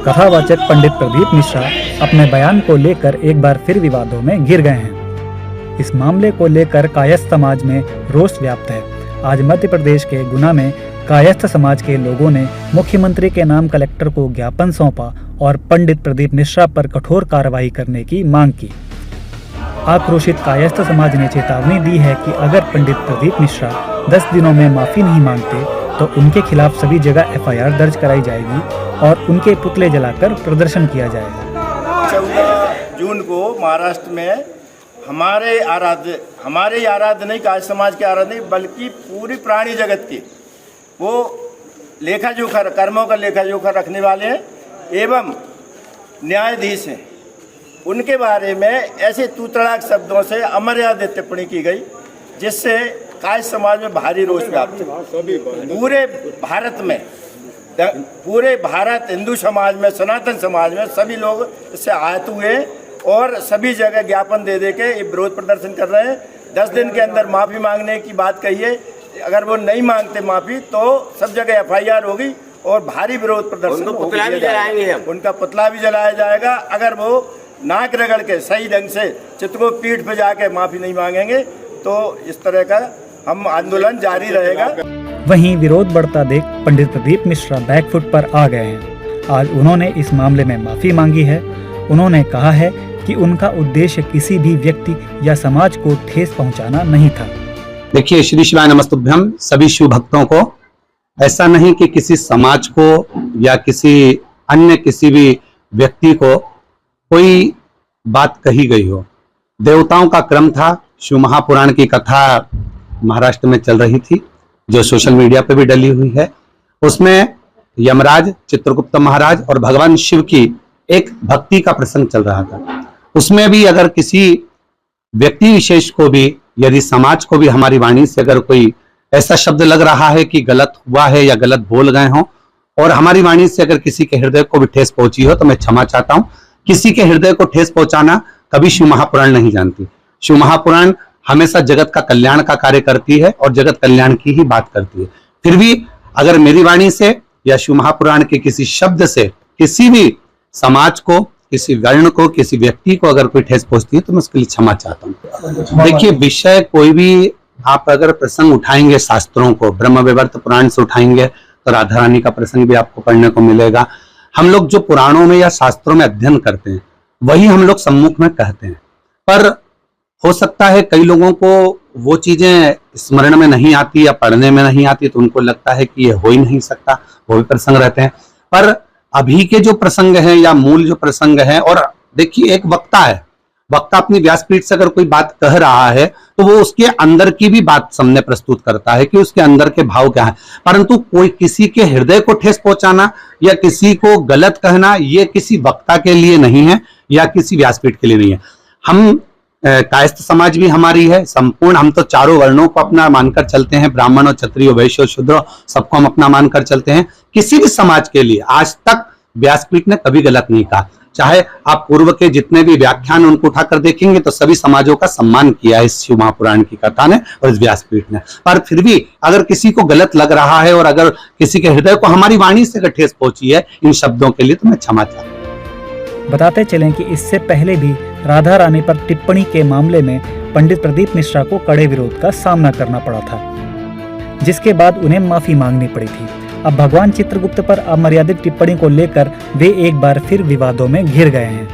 कथावाचक पंडित प्रदीप मिश्रा अपने बयान को लेकर एक बार फिर विवादों में घिर गए हैं। इस मामले को लेकर कायस्थ समाज में रोष व्याप्त है। आज मध्य प्रदेश के गुना में कायस्थ समाज के लोगों ने मुख्यमंत्री के नाम कलेक्टर को ज्ञापन सौंपा और पंडित प्रदीप मिश्रा पर कठोर कार्रवाई करने की मांग की। आक्रोशित कायस्थ समाज ने चेतावनी दी है कि अगर पंडित प्रदीप मिश्रा 10 दिनों में माफी नहीं मांगते तो उनके खिलाफ सभी जगह FIR दर्ज कराई जाएगी और उनके पुतले जलाकर प्रदर्शन किया जाएगा। 14 जून को महाराष्ट्र में हमारे आराध्य नहीं, कायस्थ समाज के आराध्य नहीं, बल्कि पूरी प्राणी जगत की वो लेखा जोखा, कर्मों का लेखा जोखा रखने वाले हैं एवं न्यायाधीश हैं। उनके बारे में ऐसे तूतड़ाक शब्दों से अमर्यादित टिप्पणी की गई जिससे कायस्थ समाज में भारी रोष व्याप्त है। पूरे भारत हिंदू समाज में, सनातन समाज में सभी लोग इससे आहत हुए और सभी जगह ज्ञापन दे के विरोध प्रदर्शन कर रहे हैं। 10 दिन के अंदर माफ़ी मांगने की बात कही है। अगर वो नहीं मांगते माफ़ी तो सब जगह FIR होगी और भारी विरोध प्रदर्शन उनका पुतला भी जलाया जाएगा। अगर वो नाक रगड़ के सही ढंग से चित्र पीठ पे जाके माफ़ी नहीं मांगेंगे तो इस तरह का हम आंदोलन जारी रहेगा। वहीं विरोध बढ़ता देख पंडित प्रदीप मिश्रा बैकफुट पर आ गए हैं। आज उन्होंने इस मामले में माफी मांगी है। उन्होंने कहा है कि उनका उद्देश्य किसी भी व्यक्ति या समाज को ठेस पहुंचाना नहीं था। देखिए, श्री शिवाय नमस्तुभ्यम सभी शिव भक्तों को। ऐसा नहीं कि किसी समाज को या किसी भी व्यक्ति को कोई बात कही गई हो। देवताओं का क्रम था। शिव महापुराण की कथा महाराष्ट्र में चल रही थी जो सोशल मीडिया पे भी डली हुई है। उसमें यमराज, चित्रगुप्त महाराज और भगवान शिव की एक भक्ति का प्रसंग चल रहा था। उसमें भी अगर किसी व्यक्ति विशेष को भी, यदि समाज को भी हमारी वाणी से अगर कोई ऐसा शब्द लग रहा है कि गलत हुआ है या गलत बोल गए हो और हमारी वाणी से अगर किसी के हृदय को भी ठेस पहुंची हो तो मैं क्षमा चाहता हूं। किसी के हृदय को ठेस पहुंचाना कभी शिव महापुराण नहीं जानती। शिव महापुराण हमेशा जगत का कल्याण का कार्य करती है और जगत कल्याण की ही बात करती है। फिर भी अगर मेरी वाणी से या शिव महापुराण के किसी शब्द से किसी भी समाज को, किसी वर्ण को, किसी व्यक्ति को अगर कोई ठेस पहुंचती है तो मैं उसके लिए क्षमा चाहता हूँ। देखिए, विषय कोई भी आप अगर प्रसंग उठाएंगे, शास्त्रों को ब्रह्म वैवर्त पुराण से उठाएंगे तो राधा रानी का प्रसंग भी आपको पढ़ने को मिलेगा। हम लोग जो पुराणों में या शास्त्रों में अध्ययन करते हैं वही हम लोग सम्मुख में कहते हैं, पर हो सकता है कई लोगों को वो चीजें स्मरण में नहीं आती या पढ़ने में नहीं आती तो उनको लगता है कि ये हो ही नहीं सकता, वो भी प्रसंग रहते हैं। पर अभी के जो प्रसंग है या मूल जो प्रसंग है, और देखिए एक वक्ता है, वक्ता अपनी व्यासपीठ से अगर कोई बात कह रहा है तो वो उसके अंदर की भी बात सामने प्रस्तुत करता है कि उसके अंदर के भाव क्या है। परंतु कोई किसी के हृदय को ठेस पहुंचाना या किसी को गलत कहना ये किसी वक्ता के लिए नहीं है या किसी व्यासपीठ के लिए नहीं है। हम कायस्थ समाज भी हमारी है संपूर्ण। हम तो चारों वर्णों को अपना मानकर चलते हैं, ब्राह्मण और क्षत्रिय, वैश्य और शूद्र, सबको हम अपना मानकर चलते हैं। किसी भी समाज के लिए आज तक व्यासपीठ ने कभी गलत नहीं कहा। चाहे आप पूर्व के जितने भी व्याख्यान उनको उठाकर देखेंगे तो सभी समाजों का सम्मान किया है इस शिव महापुराण की कथा ने और इस व्यासपीठ ने। पर फिर भी अगर किसी को गलत लग रहा है और अगर किसी के हृदय को हमारी वाणी से अगर ठेस पहुंची है इन शब्दों के लिए तो मैं क्षमा चाहता हूं। बताते चलें कि इससे पहले भी राधा रानी पर टिप्पणी के मामले में पंडित प्रदीप मिश्रा को कड़े विरोध का सामना करना पड़ा था, जिसके बाद उन्हें माफी मांगनी पड़ी थी। अब भगवान चित्रगुप्त पर अमर्यादित टिप्पणी को लेकर वे एक बार फिर विवादों में घिर गए हैं।